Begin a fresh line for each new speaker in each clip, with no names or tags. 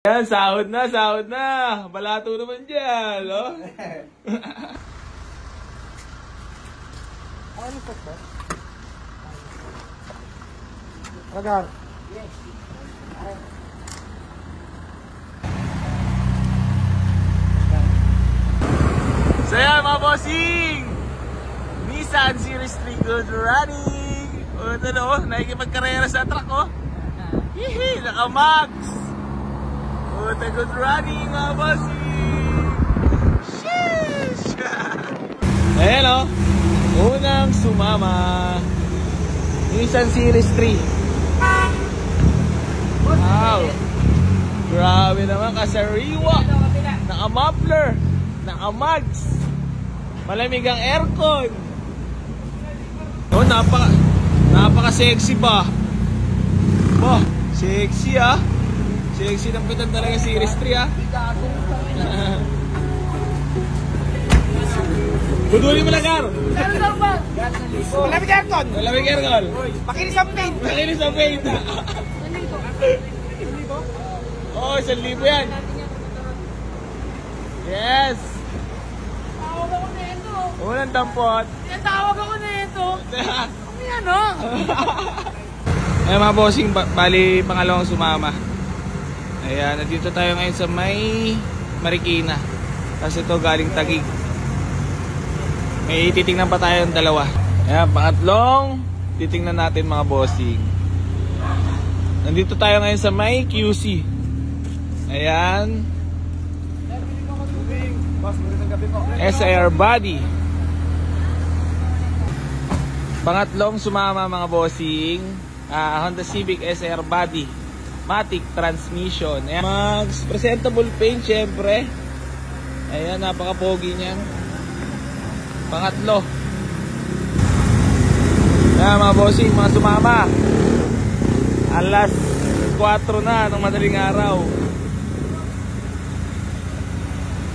Yan, sahod na, sahod na. Balato naman dyan, no?
Ano po ba? Ragar. Yes.
So yan, mga bossing! Nissan Series 3 good running! O, ano, nakikipagkarera sa truck, oh. Hihi, naka-max! O, good running, mga bossing! Sheesh! Ayan, oh. Unang sumama. Nissan Series 3. Wow! Grabe naman, kasariwa! Naka-muffler! Naka-mags! Malamig ang aircon! Oh, napaka-sexy ba? Bah, sexy ah! Sexy ng pitan talaga Series 3 ah! Buduli mo lang, Gar!
Malamig aircon!
Malamig aircon!
Makinis ang paint!
Makinis ang paint! Oh, 1,000 yan! Yes!
Tawag ako na ito.
Unang dampot!
Tawag ako na ito. Kami ano?
Ay mga bossing, bali pangalawang sumama. Ayan, nandito tayo ngayon sa may Marikina. Kasi ito galing Taguig. May titingnan pa tayo ng dalawa. Ayan, pangatlong titingnan natin mga bossing. Nandito tayo ngayon sa may QC. Ayan. SAR body. Pangatlong sumama mga bossing, Honda Civic SAR body, matic transmission. Ayan, Max presentable paint syempre. Ayan, napaka-pogi niyan. Pangatlo. Ayan mga bossing, mga sumama. Alas 4 na ng madaling araw.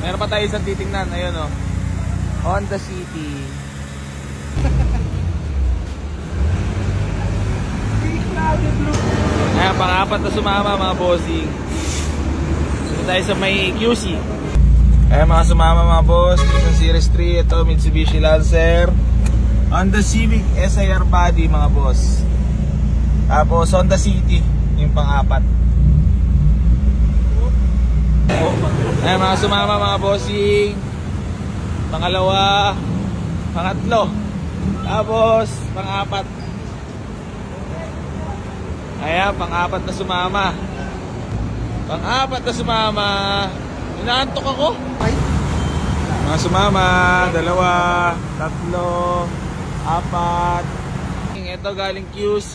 Meron pa tayo isang titingnan. Ayun o, Honda City. Ayan, pang-apat na sumama mga bossing. Dito tayo sa may QC. Ayan mga sumama mga boss, Nissan Series 3. Ito Mitsubishi Lancer, Honda Civic SAR body mga boss. Tapos Honda City yung pang-apat. Ayan mga sumama mga bossing. Pangalawa, pangatlo, tapos pang-apat. Ayan, pang-apat na sumama. Pang-apat na sumama. Inaantok ako. Mga sumama, dalawa, tatlo, apat. Ito galing QC,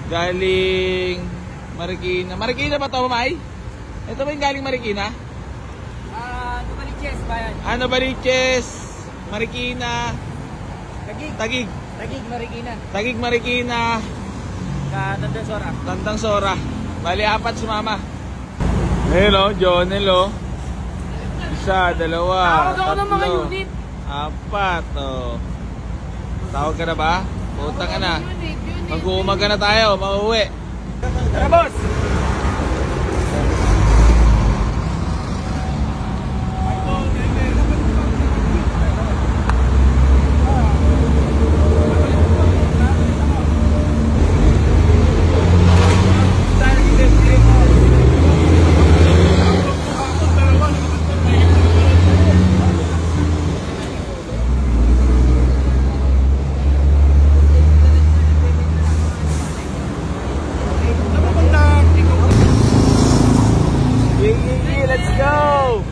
galing Marikina. Marikina ba ito, Mamay? Ito ba yung galing Marikina?
Novaliches bayan.
Novaliches, Marikina, Taguig,
Marikina.
Taguig, Marikina,
Tandang Sora.
Tandang Sora. Bali, apat sumama. Hello, Jonel, oh. Isa, dalawa,
Tawag ako ng mga
tatlo,
unit.
apat, oh. Tawag ka na ba? Punta ka na.
Unit.
Mag-uumaga na tayo, mauwi.
Tara boss!
Let's go!